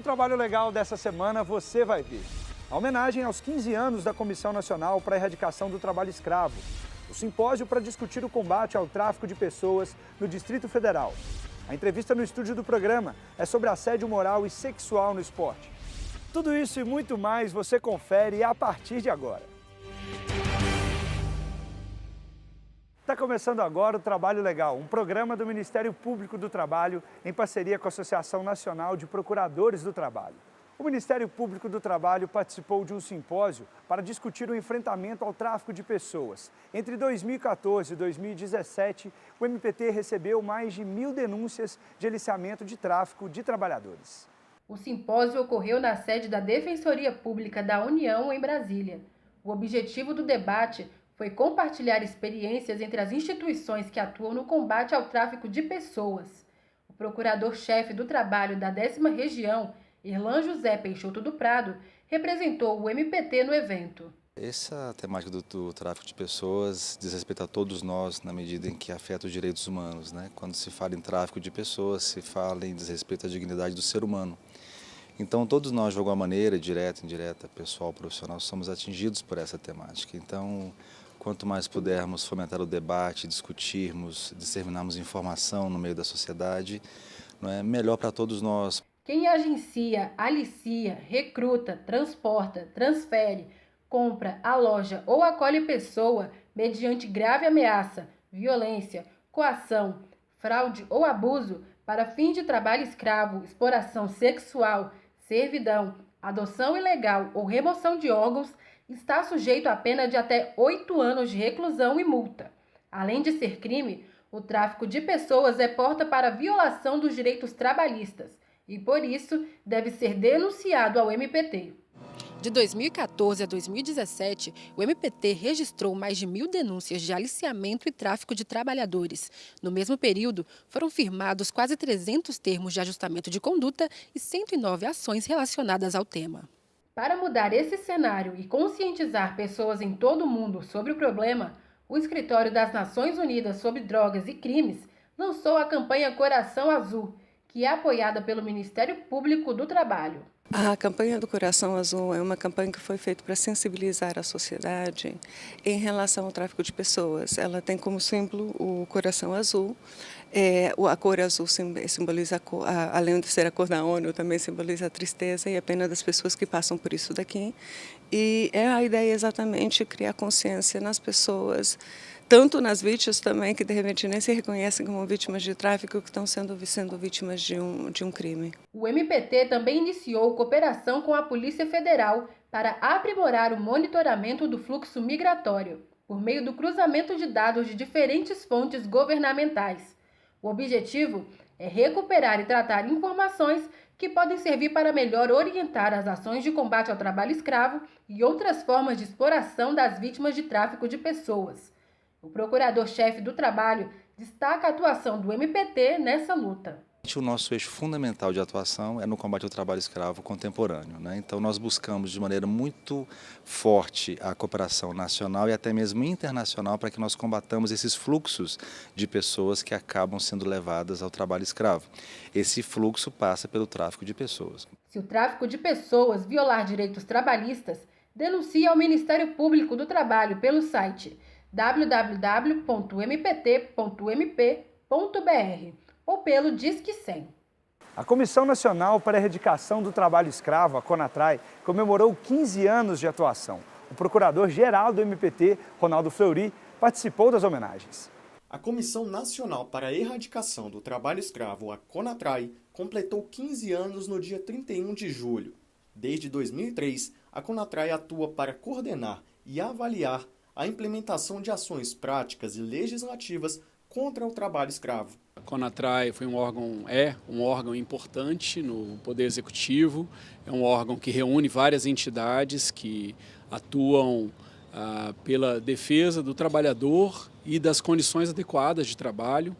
trabalho legal dessa semana você vai ver. A homenagem aos 15 anos da Comissão Nacional para a Erradicação do Trabalho Escravo. O simpósio para discutir o combate ao tráfico de pessoas no Distrito Federal. A entrevista no estúdio do programa é sobre assédio moral e sexual no esporte. Tudo isso e muito mais você confere a partir de agora. Está começando agora o Trabalho Legal, um programa do Ministério Público do Trabalho em parceria com a Associação Nacional de Procuradores do Trabalho. O Ministério Público do Trabalho participou de um simpósio para discutir o enfrentamento ao tráfico de pessoas. Entre 2014 e 2017, o MPT recebeu mais de 1.000 denúncias de aliciamento de tráfico de trabalhadores. O simpósio ocorreu na sede da Defensoria Pública da União, em Brasília. O objetivo do debate foi compartilhar experiências entre as instituições que atuam no combate ao tráfico de pessoas. O procurador-chefe do trabalho da 10ª Região, Irlan José Peixoto do Prado, representou o MPT no evento. Essa temática do tráfico de pessoas diz respeito a todos nós na medida em que afeta os direitos humanos, né? Quando se fala em tráfico de pessoas, se fala em desrespeito à dignidade do ser humano. Então todos nós, de alguma maneira, direta, indireta, pessoal, profissional, somos atingidos por essa temática. Então, quanto mais pudermos fomentar o debate, discutirmos, disseminarmos informação no meio da sociedade, não é melhor para todos nós. Quem agencia, alicia, recruta, transporta, transfere, compra, aloja ou acolhe pessoa mediante grave ameaça, violência, coação, fraude ou abuso para fim de trabalho escravo, exploração sexual, servidão, adoção ilegal ou remoção de órgãos está sujeito a pena de até 8 anos de reclusão e multa. Além de ser crime, o tráfico de pessoas é porta para violação dos direitos trabalhistas e, por isso, deve ser denunciado ao MPT. De 2014 a 2017, o MPT registrou mais de 1.000 denúncias de aliciamento e tráfico de trabalhadores. No mesmo período, foram firmados quase 300 termos de ajustamento de conduta e 109 ações relacionadas ao tema. Para mudar esse cenário e conscientizar pessoas em todo o mundo sobre o problema, o Escritório das Nações Unidas sobre Drogas e Crimes lançou a campanha Coração Azul, que é apoiada pelo Ministério Público do Trabalho. A campanha do Coração Azul é uma campanha que foi feita para sensibilizar a sociedade em relação ao tráfico de pessoas. Ela tem como símbolo o coração azul. A cor azul simboliza, além de ser a cor da ONU, também simboliza a tristeza e a pena das pessoas que passam por isso daqui. E a ideia é exatamente criar consciência nas pessoas, tanto nas vítimas também, que de repente nem se reconhecem como vítimas de tráfico, que estão sendo vítimas de um crime. O MPT também iniciou cooperação com a Polícia Federal para aprimorar o monitoramento do fluxo migratório, por meio do cruzamento de dados de diferentes fontes governamentais. O objetivo é recuperar e tratar informações que podem servir para melhor orientar as ações de combate ao trabalho escravo e outras formas de exploração das vítimas de tráfico de pessoas. O procurador-chefe do Trabalho destaca a atuação do MPT nessa luta. O nosso eixo fundamental de atuação é no combate ao trabalho escravo contemporâneo, né? Então nós buscamos de maneira muito forte a cooperação nacional e até mesmo internacional para que nós combatamos esses fluxos de pessoas que acabam sendo levadas ao trabalho escravo. Esse fluxo passa pelo tráfico de pessoas. Se o tráfico de pessoas violar direitos trabalhistas, denuncie ao Ministério Público do Trabalho pelo site www.mpt.mp.br ou pelo Disque 100. A Comissão Nacional para a Erradicação do Trabalho Escravo, a CONATRAI, comemorou 15 anos de atuação. O procurador-geral do MPT, Ronaldo Fleury, participou das homenagens. A Comissão Nacional para a Erradicação do Trabalho Escravo, a CONATRAI, completou 15 anos no dia 31 de julho. Desde 2003, a CONATRAI atua para coordenar e avaliar a implementação de ações práticas e legislativas contra o trabalho escravo. A CONATRAI foi um órgão importante no Poder Executivo, é um órgão que reúne várias entidades que atuam pela defesa do trabalhador e das condições adequadas de trabalho,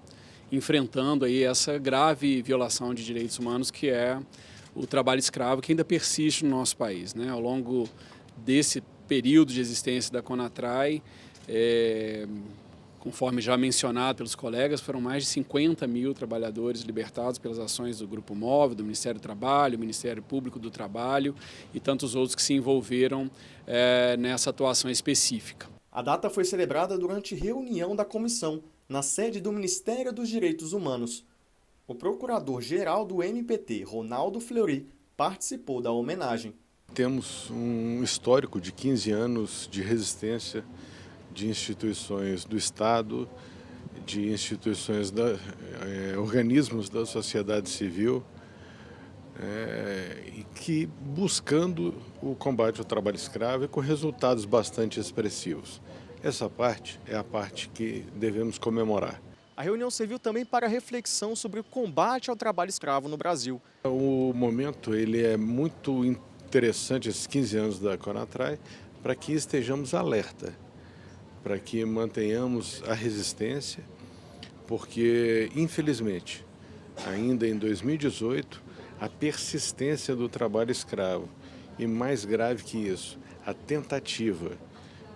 enfrentando aí essa grave violação de direitos humanos que é o trabalho escravo, que ainda persiste no nosso país, né? Ao longo desse período de existência da CONATRAI, Conforme já mencionado pelos colegas, foram mais de 50 mil trabalhadores libertados pelas ações do Grupo Móvel, do Ministério do Trabalho, Ministério Público do Trabalho e tantos outros que se envolveram nessa atuação específica. A data foi celebrada durante reunião da comissão, na sede do Ministério dos Direitos Humanos. O procurador-geral do MPT, Ronaldo Fleury, participou da homenagem. Temos um histórico de 15 anos de resistência de instituições do Estado, de instituições, organismos da sociedade civil, e que buscando o combate ao trabalho escravo e com resultados bastante expressivos. Essa parte é a parte que devemos comemorar. A reunião serviu também para reflexão sobre o combate ao trabalho escravo no Brasil. O momento ele é muito interessante, esses 15 anos da CONATRAI, para que estejamos alerta, para que mantenhamos a resistência, porque, infelizmente, ainda em 2018, a persistência do trabalho escravo e, mais grave que isso, a tentativa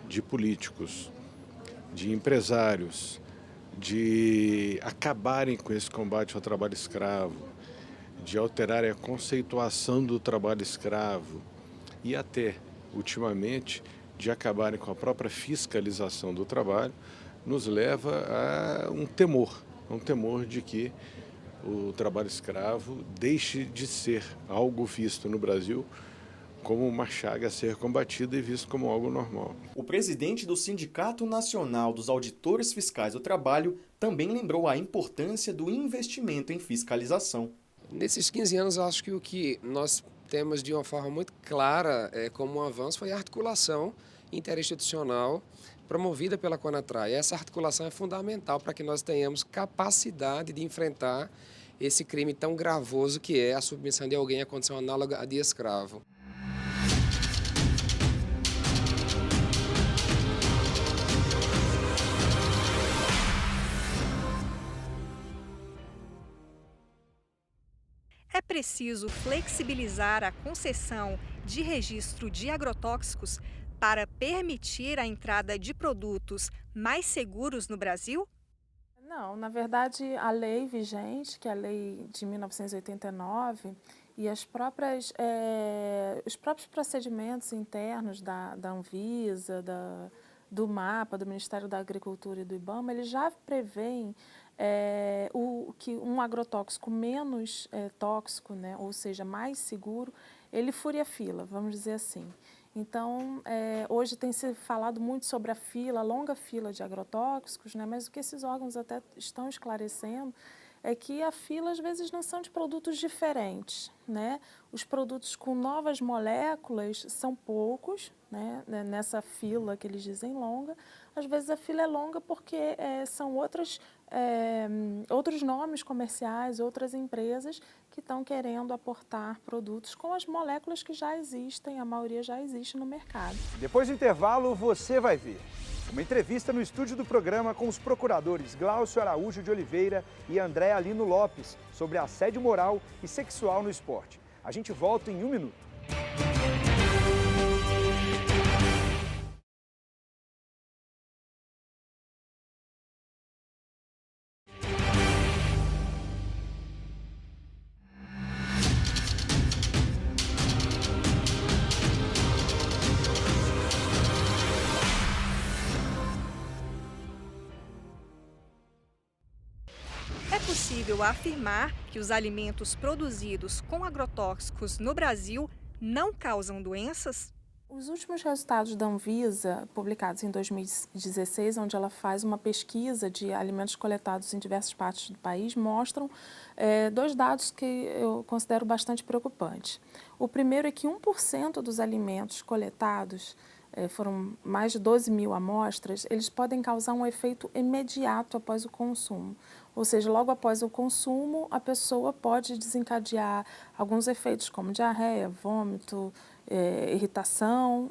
de políticos, de empresários, de acabarem com esse combate ao trabalho escravo, de alterarem a conceituação do trabalho escravo e até, ultimamente, de acabarem com a própria fiscalização do trabalho, nos leva a um temor de que o trabalho escravo deixe de ser algo visto no Brasil como uma chaga a ser combatida e visto como algo normal. O presidente do Sindicato Nacional dos Auditores Fiscais do Trabalho também lembrou a importância do investimento em fiscalização. Nesses 15 anos, acho que o que nós temos de uma forma muito clara como um avanço foi a articulação interinstitucional promovida pela CONATRAI. Essa articulação é fundamental para que nós tenhamos capacidade de enfrentar esse crime tão gravoso que é a submissão de alguém à condição análoga a de escravo. É preciso flexibilizar a concessão de registro de agrotóxicos para permitir a entrada de produtos mais seguros no Brasil? Não, na verdade, a lei vigente, que é a lei de 1989, e os próprios procedimentos internos da Anvisa, do MAPA, do Ministério da Agricultura e do IBAMA, eles já prevêem que um agrotóxico menos tóxico, né, ou seja, mais seguro, ele fure a fila, vamos dizer assim. Então, hoje tem se falado muito sobre a longa fila de agrotóxicos, né, mas o que esses órgãos até estão esclarecendo é que a fila, às vezes, não são de produtos diferentes, né? Os produtos com novas moléculas são poucos, né? Nessa fila que eles dizem longa. Às vezes a fila é longa porque são outros nomes comerciais, outras empresas que estão querendo aportar produtos com as moléculas que já existem, a maioria já existe no mercado. Depois do intervalo, você vai ver uma entrevista no estúdio do programa com os procuradores Glaucio Araújo de Oliveira e André Alino Lopes sobre assédio moral e sexual no esporte. A gente volta em 1 minuto. É possível afirmar que os alimentos produzidos com agrotóxicos no Brasil não causam doenças? Os últimos resultados da Anvisa, publicados em 2016, onde ela faz uma pesquisa de alimentos coletados em diversas partes do país, mostram 2 dados que eu considero bastante preocupantes. O primeiro é que 1% dos alimentos coletados, foram mais de 12 mil amostras, eles podem causar um efeito imediato após o consumo. Ou seja, logo após o consumo, a pessoa pode desencadear alguns efeitos como diarreia, vômito, irritação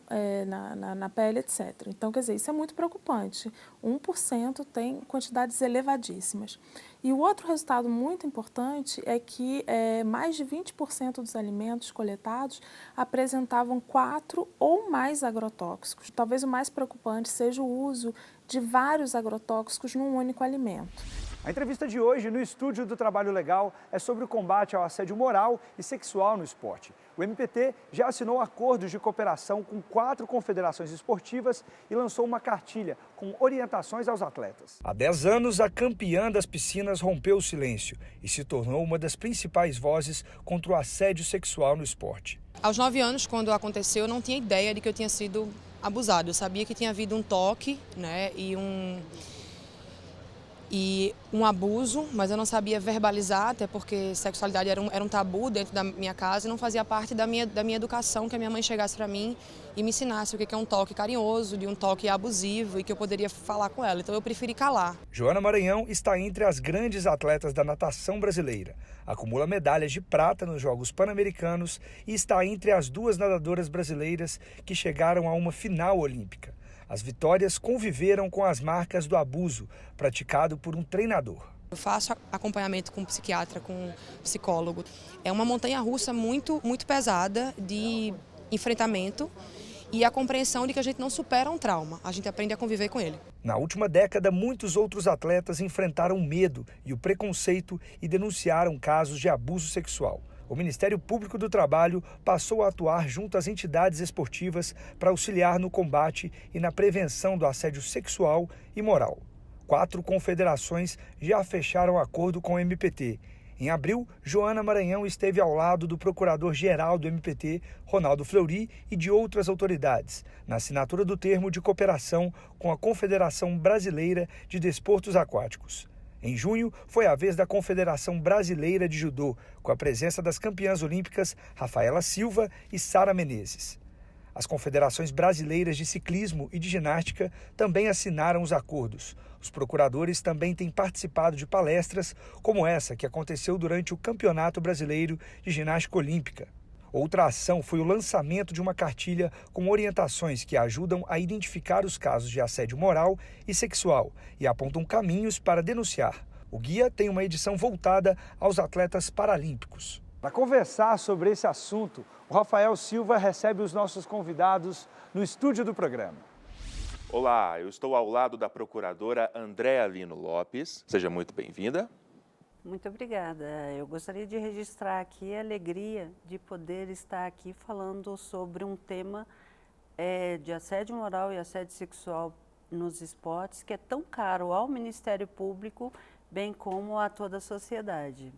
na pele, etc. Então, quer dizer, isso é muito preocupante. 1% tem quantidades elevadíssimas. E o outro resultado muito importante é que mais de 20% dos alimentos coletados apresentavam 4 ou mais agrotóxicos. Talvez o mais preocupante seja o uso de vários agrotóxicos num único alimento. A entrevista de hoje no Estúdio do Trabalho Legal é sobre o combate ao assédio moral e sexual no esporte. O MPT já assinou acordos de cooperação com 4 confederações esportivas e lançou uma cartilha com orientações aos atletas. Há 10 anos, a campeã das piscinas rompeu o silêncio e se tornou uma das principais vozes contra o assédio sexual no esporte. Aos 9 anos, quando aconteceu, eu não tinha ideia de que eu tinha sido abusado. Eu sabia que tinha havido um toque, né, e um abuso, mas eu não sabia verbalizar, até porque sexualidade era um tabu dentro da minha casa e não fazia parte da minha educação que a minha mãe chegasse para mim e me ensinasse o que é um toque carinhoso, de um toque abusivo e que eu poderia falar com ela. Então eu preferi calar. Joana Maranhão está entre as grandes atletas da natação brasileira. Acumula medalhas de prata nos Jogos Pan-Americanos e está entre as 2 nadadoras brasileiras que chegaram a uma final olímpica. As vitórias conviveram com as marcas do abuso praticado por um treinador. Eu faço acompanhamento com psiquiatra, com psicólogo. É uma montanha-russa muito pesada de enfrentamento e a compreensão de que a gente não supera um trauma, a gente aprende a conviver com ele. Na última década, muitos outros atletas enfrentaram o medo e o preconceito e denunciaram casos de abuso sexual. O Ministério Público do Trabalho passou a atuar junto às entidades esportivas para auxiliar no combate e na prevenção do assédio sexual e moral. 4 confederações já fecharam acordo com o MPT. Em abril, Joana Maranhão esteve ao lado do procurador-geral do MPT, Ronaldo Fleury, e de outras autoridades, na assinatura do termo de cooperação com a Confederação Brasileira de Desportos Aquáticos. Em junho, foi a vez da Confederação Brasileira de Judô, com a presença das campeãs olímpicas Rafaela Silva e Sara Menezes. As confederações brasileiras de ciclismo e de ginástica também assinaram os acordos. Os procuradores também têm participado de palestras como essa que aconteceu durante o Campeonato Brasileiro de Ginástica Olímpica. Outra ação foi o lançamento de uma cartilha com orientações que ajudam a identificar os casos de assédio moral e sexual e apontam caminhos para denunciar. O guia tem uma edição voltada aos atletas paralímpicos. Para conversar sobre esse assunto, o Rafael Silva recebe os nossos convidados no estúdio do programa. Olá, eu estou ao lado da procuradora Andréa Lino Lopes. Seja muito bem-vinda. Muito obrigada. Eu gostaria de registrar aqui a alegria de poder estar aqui falando sobre um tema de assédio moral e assédio sexual nos esportes, que é tão caro ao Ministério Público, bem como a toda a sociedade.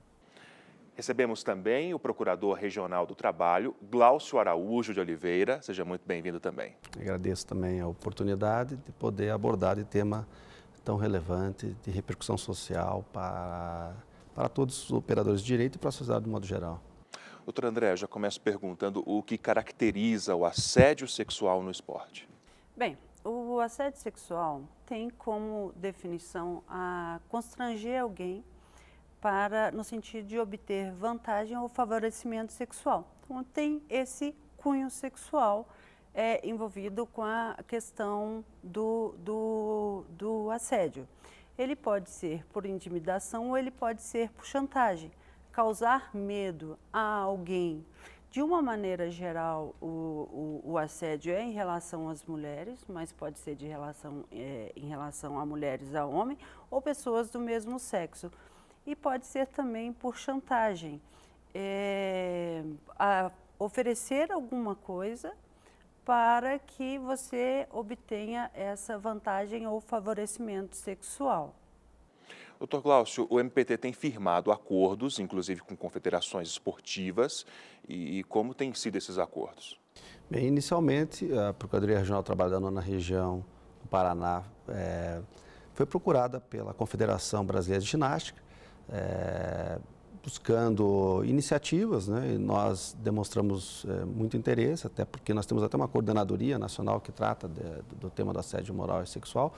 Recebemos também o Procurador Regional do Trabalho, Glaucio Araújo de Oliveira. Seja muito bem-vindo também. Agradeço também a oportunidade de poder abordar esse tema tão relevante, de repercussão social para todos os operadores de direito e para a sociedade de modo geral. Doutor André, eu já começo perguntando o que caracteriza o assédio sexual no esporte. Bem, o assédio sexual tem como definição a constranger alguém no sentido de obter vantagem ou favorecimento sexual. Então, tem esse cunho sexual envolvido com a questão do assédio. Ele pode ser por intimidação ou ele pode ser por chantagem. Causar medo a alguém. De uma maneira geral, o assédio é em relação às mulheres, mas pode ser em relação a mulheres a homem ou pessoas do mesmo sexo. E pode ser também por chantagem, oferecer alguma coisa para que você obtenha essa vantagem ou favorecimento sexual. Doutor Glaucio, o MPT tem firmado acordos, inclusive com confederações esportivas, e como têm sido esses acordos? Bem, inicialmente, a Procuradoria Regional do Trabalho da 9ª Região do Paraná foi procurada pela Confederação Brasileira de Ginástica, buscando iniciativas, né? E nós demonstramos muito interesse, até porque nós temos até uma coordenadoria nacional que trata do tema do assédio moral e sexual.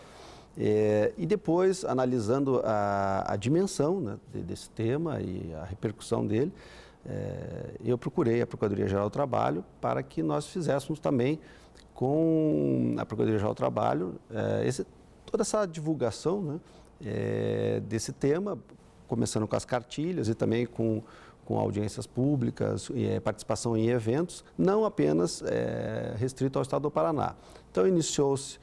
E depois, analisando a dimensão, né, desse tema e a repercussão dele, eu procurei a Procuradoria-Geral do Trabalho para que nós fizéssemos também com a Procuradoria-Geral do Trabalho toda essa divulgação, né, desse tema, começando com as cartilhas e também com audiências públicas, participação em eventos, não apenas restrito ao Estado do Paraná. Então, iniciou-se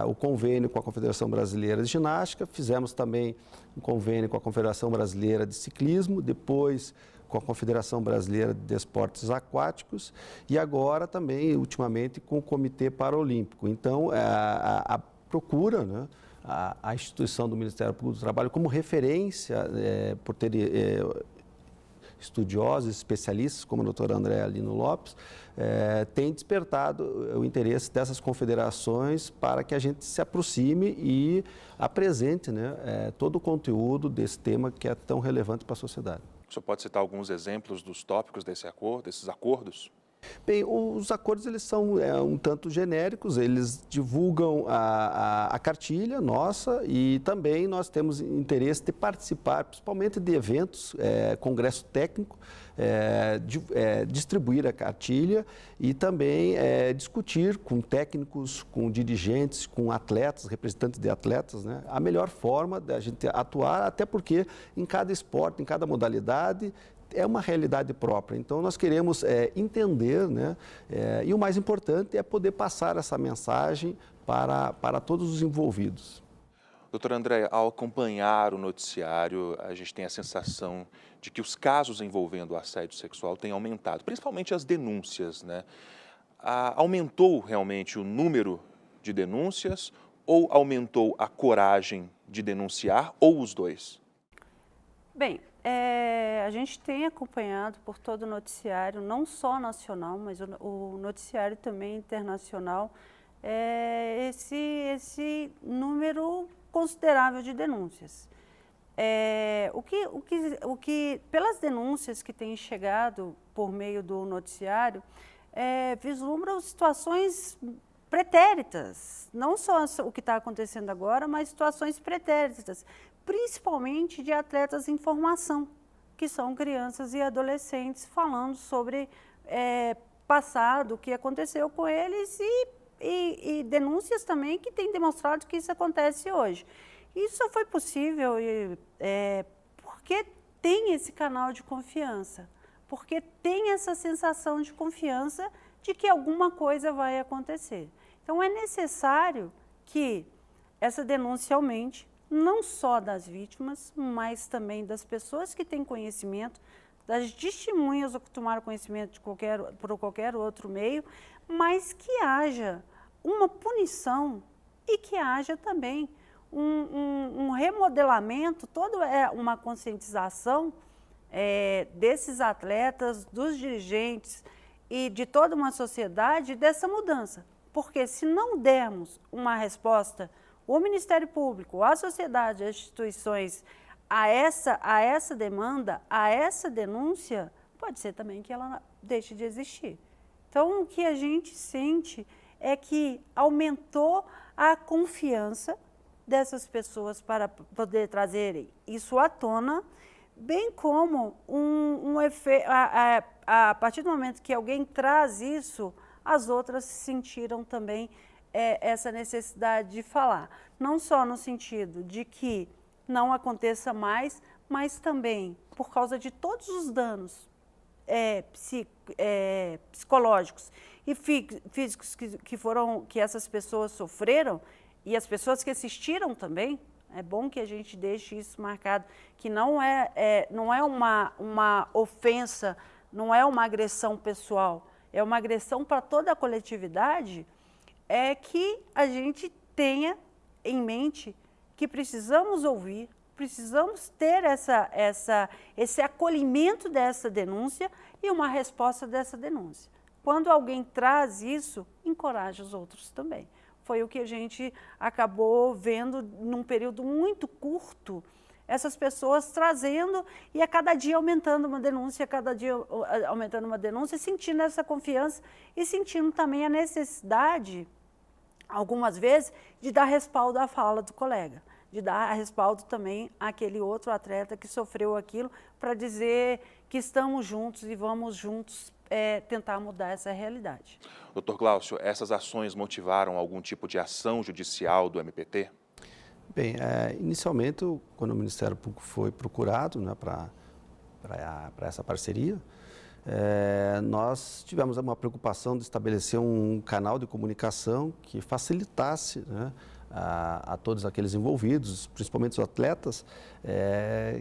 o convênio com a Confederação Brasileira de Ginástica, fizemos também um convênio com a Confederação Brasileira de Ciclismo, depois com a Confederação Brasileira de Esportes Aquáticos e agora também, ultimamente, com o Comitê Paralímpico. Então, a procura, né, a instituição do Ministério Público do Trabalho como referência, por ter estudiosos, especialistas, como o doutor André Lino Lopes, tem despertado o interesse dessas confederações para que a gente se aproxime e apresente, né, todo o conteúdo desse tema que é tão relevante para a sociedade. O senhor pode citar alguns exemplos dos tópicos desses acordos? Bem, os acordos eles são um tanto genéricos, eles divulgam a cartilha nossa e também nós temos interesse de participar, principalmente de eventos, congresso técnico, distribuir a cartilha e também discutir com técnicos, com dirigentes, com atletas, representantes de atletas, né, a melhor forma da gente atuar, até porque em cada esporte, em cada modalidade, é uma realidade própria. Então, nós queremos entender, né, e o mais importante é poder passar essa mensagem para todos os envolvidos. Doutor André, ao acompanhar o noticiário, a gente tem a sensação de que os casos envolvendo o assédio sexual têm aumentado, principalmente as denúncias, né? Aumentou realmente o número de denúncias ou aumentou a coragem de denunciar, ou os dois? Bem, a gente tem acompanhado por todo o noticiário, não só nacional, mas o noticiário também internacional, esse número considerável de denúncias. Pelas denúncias que têm chegado por meio do noticiário, vislumbram situações pretéritas, não só o que está acontecendo agora, mas situações pretéritas, principalmente de atletas em formação, que são crianças e adolescentes falando sobre passado, o que aconteceu com eles e denúncias também que têm demonstrado que isso acontece hoje. Isso só foi possível porque tem esse canal de confiança, porque tem essa sensação de confiança de que alguma coisa vai acontecer. Então, é necessário que essa denúncia aumente, não só das vítimas, mas também das pessoas que têm conhecimento, das testemunhas ou que tomaram conhecimento por qualquer outro meio, mas que haja uma punição e que haja também um remodelamento, toda uma conscientização desses atletas, dos dirigentes e de toda uma sociedade dessa mudança. Porque se não dermos uma resposta, o Ministério Público, a sociedade, as instituições, a essa demanda, a essa denúncia, pode ser também que ela deixe de existir. Então, o que a gente sente é que aumentou a confiança dessas pessoas para poder trazerem isso à tona, bem como a partir do momento que alguém traz isso, as outras sentiram também essa necessidade de falar. Não só no sentido de que não aconteça mais, mas também por causa de todos os danos psicológicos e físicos que essas pessoas sofreram e as pessoas que assistiram também. É bom que a gente deixe isso marcado, que não é uma ofensa, não é uma agressão pessoal, é uma agressão para toda a coletividade, que a gente tenha em mente que precisamos ouvir, precisamos ter esse acolhimento dessa denúncia e uma resposta dessa denúncia. Quando alguém traz isso, encoraja os outros também. Foi o que a gente acabou vendo num período muito curto, essas pessoas trazendo e a cada dia aumentando uma denúncia, sentindo essa confiança e sentindo também a necessidade, algumas vezes, de dar respaldo à fala do colega, de dar respaldo também àquele outro atleta que sofreu aquilo, para dizer que estamos juntos e vamos juntos tentar mudar essa realidade. Doutor Glaucio, essas ações motivaram algum tipo de ação judicial do MPT? Bem, inicialmente, quando o Ministério Público foi procurado, né, para essa parceria, nós tivemos uma preocupação de estabelecer um canal de comunicação que facilitasse, né, a todos aqueles envolvidos, principalmente os atletas,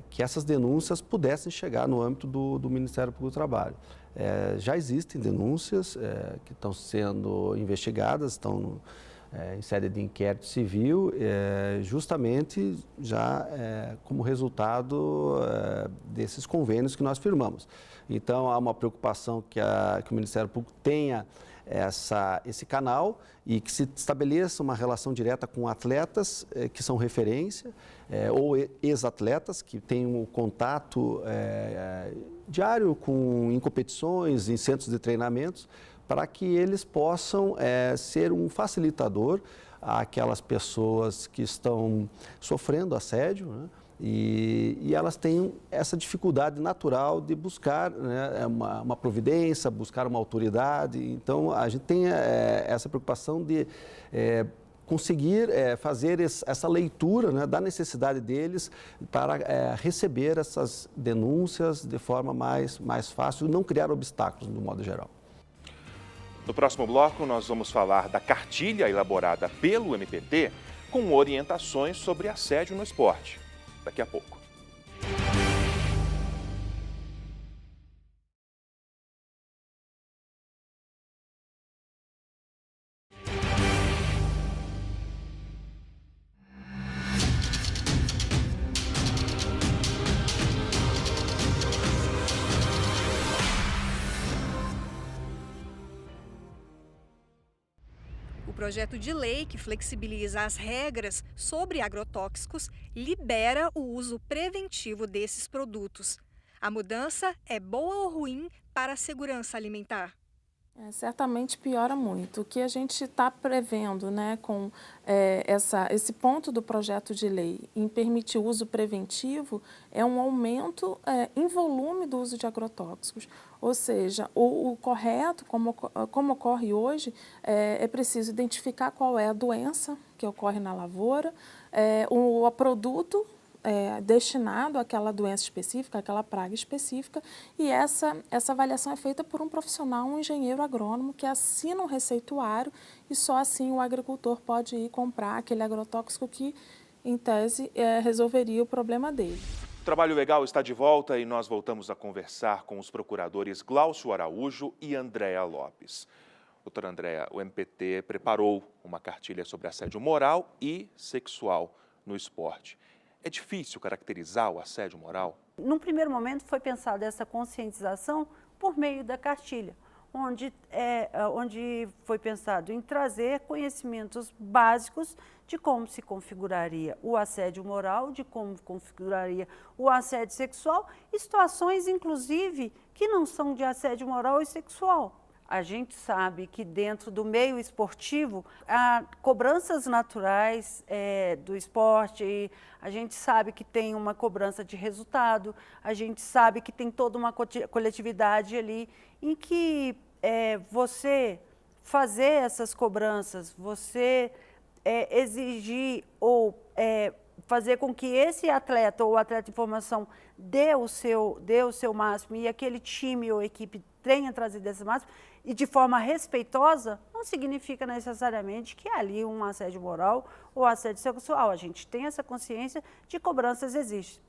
que essas denúncias pudessem chegar no âmbito do Ministério Público do Trabalho. Já existem denúncias que estão sendo investigadas, estão em sede de inquérito civil, justamente já como resultado desses convênios que nós firmamos. Então, há uma preocupação que o Ministério Público tenha esse canal e que se estabeleça uma relação direta com atletas que são referência ou ex-atletas que têm um contato diário em competições, em centros de treinamentos, para que eles possam ser um facilitador àquelas pessoas que estão sofrendo assédio, né? E elas têm essa dificuldade natural de buscar, né, uma providência, buscar uma autoridade. Então, a gente tem essa preocupação de conseguir fazer essa leitura, né, da necessidade deles para receber essas denúncias de forma mais fácil e não criar obstáculos, no modo geral. No próximo bloco, nós vamos falar da cartilha elaborada pelo MPT com orientações sobre assédio no esporte. Daqui a pouco. O projeto de lei que flexibiliza as regras sobre agrotóxicos libera o uso preventivo desses produtos. A mudança é boa ou ruim para a segurança alimentar? Certamente piora muito. O que a gente está prevendo, né, com esse ponto do projeto de lei em permitir o uso preventivo é um aumento em volume do uso de agrotóxicos. Ou seja, o correto, como ocorre hoje, é preciso identificar qual é a doença que ocorre na lavoura, o produto destinado àquela doença específica, àquela praga específica, e essa avaliação é feita por um profissional, um engenheiro agrônomo, que assina um receituário e só assim o agricultor pode ir comprar aquele agrotóxico que, em tese, resolveria o problema dele. O Trabalho Legal está de volta e nós voltamos a conversar com os procuradores Glaucio Araújo e Andréa Lopes. Doutora Andréa, o MPT preparou uma cartilha sobre assédio moral e sexual no esporte. É difícil caracterizar o assédio moral? Num primeiro momento foi pensada essa conscientização por meio da cartilha, onde foi pensado em trazer conhecimentos básicos de como se configuraria o assédio moral, de como configuraria o assédio sexual e situações, inclusive, que não são de assédio moral e sexual. A gente sabe que dentro do meio esportivo há cobranças naturais do esporte, a gente sabe que tem uma cobrança de resultado, a gente sabe que tem toda uma coletividade ali em que você fazer essas cobranças, você exigir ou fazer com que esse atleta ou atleta em formação dê o seu máximo e aquele time ou equipe tenha trazido esse máximo, e de forma respeitosa, não significa necessariamente que ali um assédio moral ou assédio sexual. A gente tem essa consciência de cobranças existem,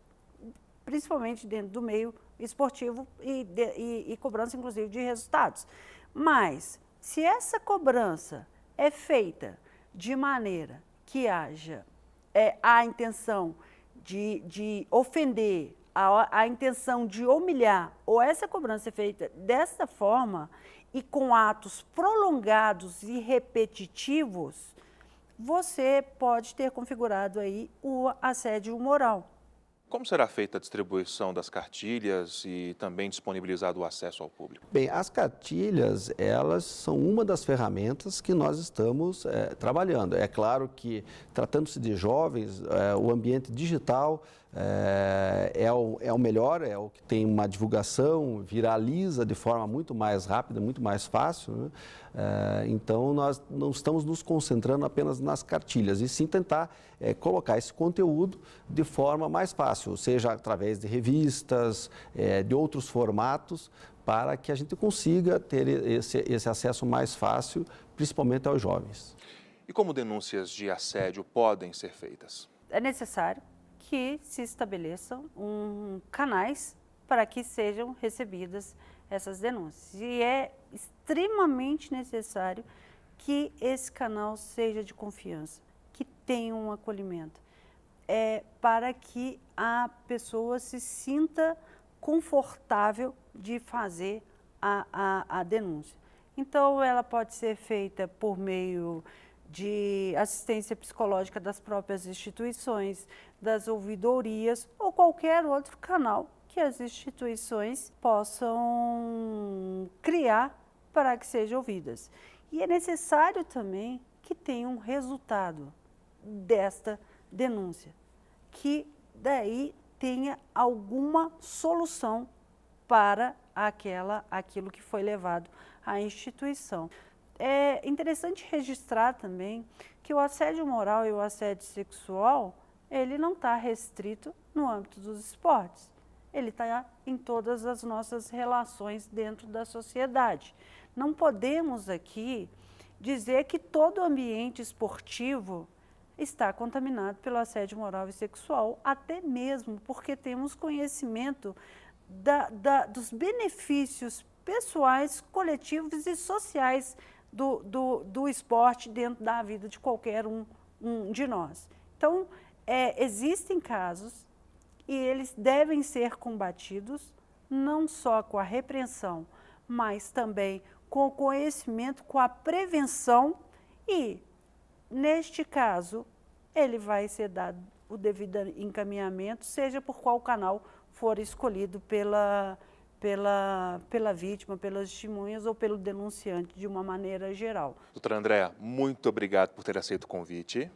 principalmente dentro do meio esportivo e cobrança, inclusive, de resultados. Mas, se essa cobrança é feita de maneira que haja a intenção de ofender, a intenção de humilhar, ou essa cobrança é feita dessa forma e com atos prolongados e repetitivos, você pode ter configurado aí o assédio moral. Como será feita a distribuição das cartilhas e também disponibilizado o acesso ao público? Bem, as cartilhas, elas são uma das ferramentas que nós estamos trabalhando. É claro que, tratando-se de jovens, o ambiente digital é o melhor, é o que tem uma divulgação, viraliza de forma muito mais rápida, muito mais fácil, né? Então, nós não estamos nos concentrando apenas nas cartilhas, e sim tentar colocar esse conteúdo de forma mais fácil, seja através de revistas, de outros formatos, para que a gente consiga ter esse acesso mais fácil, principalmente aos jovens. E como denúncias de assédio podem ser feitas? É necessário que se estabeleçam canais para que sejam recebidas essas denúncias. E é extremamente necessário que esse canal seja de confiança, que tenha um acolhimento, para que a pessoa se sinta confortável de fazer a denúncia. Então, ela pode ser feita por meio de assistência psicológica das próprias instituições, das ouvidorias ou qualquer outro canal que as instituições possam criar para que sejam ouvidas. E é necessário também que tenha um resultado desta denúncia, que daí tenha alguma solução para aquilo que foi levado à instituição. É interessante registrar também que o assédio moral e o assédio sexual, ele não está restrito no âmbito dos esportes. Ele está em todas as nossas relações dentro da sociedade. Não podemos aqui dizer que todo ambiente esportivo está contaminado pelo assédio moral e sexual, até mesmo porque temos conhecimento dos benefícios pessoais, coletivos e sociais do esporte dentro da vida de qualquer um de nós. Então, existem casos e eles devem ser combatidos não só com a repreensão, mas também com o conhecimento, com a prevenção e, neste caso, ele vai ser dado o devido encaminhamento, seja por qual canal for escolhido pela vítima, pelas testemunhas ou pelo denunciante, de uma maneira geral. Doutora Andréa, muito obrigado por ter aceito o convite.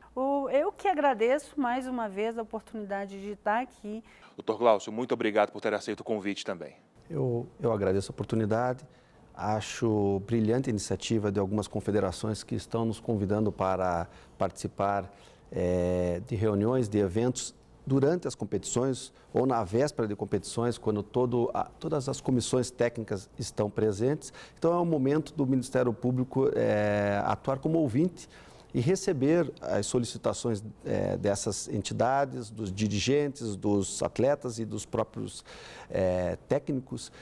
Eu que agradeço mais uma vez a oportunidade de estar aqui. Doutor Glaucio, muito obrigado por ter aceito o convite também. Eu agradeço a oportunidade. Acho brilhante a iniciativa de algumas confederações que estão nos convidando para participar de reuniões, de eventos durante as competições ou na véspera de competições, quando todas as comissões técnicas estão presentes. Então, é o momento do Ministério Público atuar como ouvinte e receber as solicitações dessas entidades, dos dirigentes, dos atletas e dos próprios técnicos.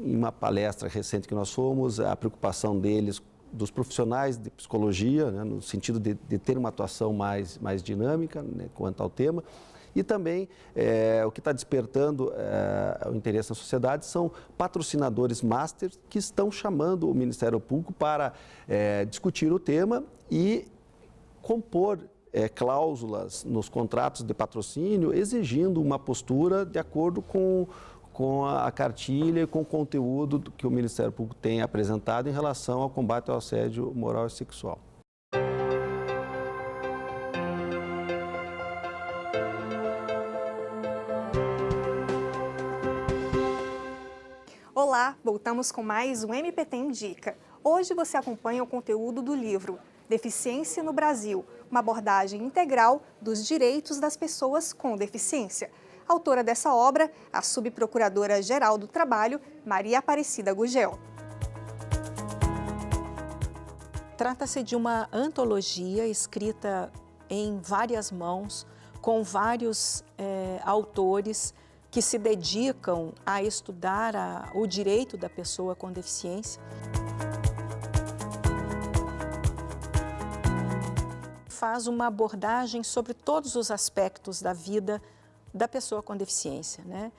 Em uma palestra recente que nós fomos, a preocupação deles, dos profissionais de psicologia, né, no sentido de ter uma atuação mais dinâmica, né, quanto ao tema. E também o que está despertando o interesse na sociedade são patrocinadores master que estão chamando o Ministério Público para discutir o tema e compor cláusulas nos contratos de patrocínio, exigindo uma postura de acordo com a cartilha e com o conteúdo que o Ministério Público tem apresentado em relação ao combate ao assédio moral e sexual. Olá, voltamos com mais um MPT Indica. Hoje você acompanha o conteúdo do livro Deficiência no Brasil, uma abordagem integral dos direitos das pessoas com deficiência. Autora dessa obra, a subprocuradora-geral do Trabalho, Maria Aparecida Gugel. Trata-se de uma antologia escrita em várias mãos, com vários autores que se dedicam a estudar o direito da pessoa com deficiência. Faz uma abordagem sobre todos os aspectos da vida da pessoa com deficiência, né?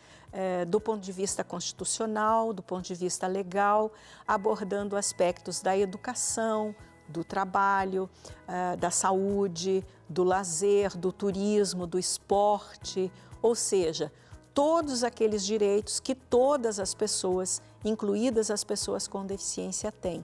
Do ponto de vista constitucional, do ponto de vista legal, abordando aspectos da educação, do trabalho, da saúde, do lazer, do turismo, do esporte, ou seja, todos aqueles direitos que todas as pessoas, incluídas as pessoas com deficiência, têm.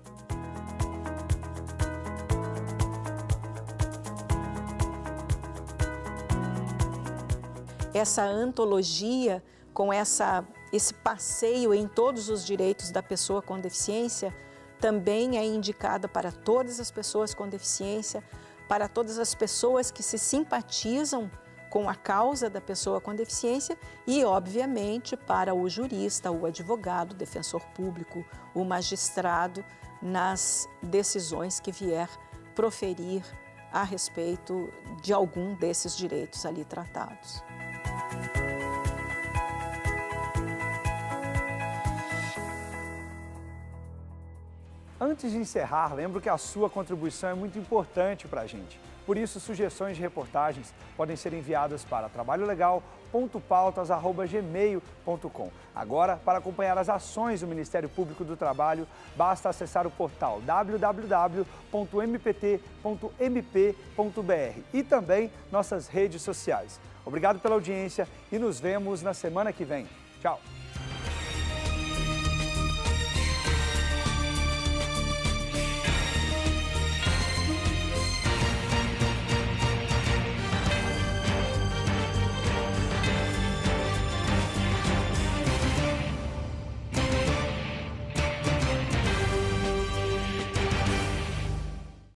essa antologia, com esse passeio em todos os direitos da pessoa com deficiência, também é indicada para todas as pessoas com deficiência, para todas as pessoas que se simpatizam com a causa da pessoa com deficiência e, obviamente, para o jurista, o advogado, o defensor público, o magistrado, nas decisões que vier proferir a respeito de algum desses direitos ali tratados. Antes de encerrar, lembro que a sua contribuição é muito importante para a gente. Por isso, sugestões de reportagens podem ser enviadas para trabalholegal.pautas@gmail.com. Agora, para acompanhar as ações do Ministério Público do Trabalho, basta acessar o portal www.mpt.mp.br e também nossas redes sociais. Obrigado pela audiência e nos vemos na semana que vem. Tchau!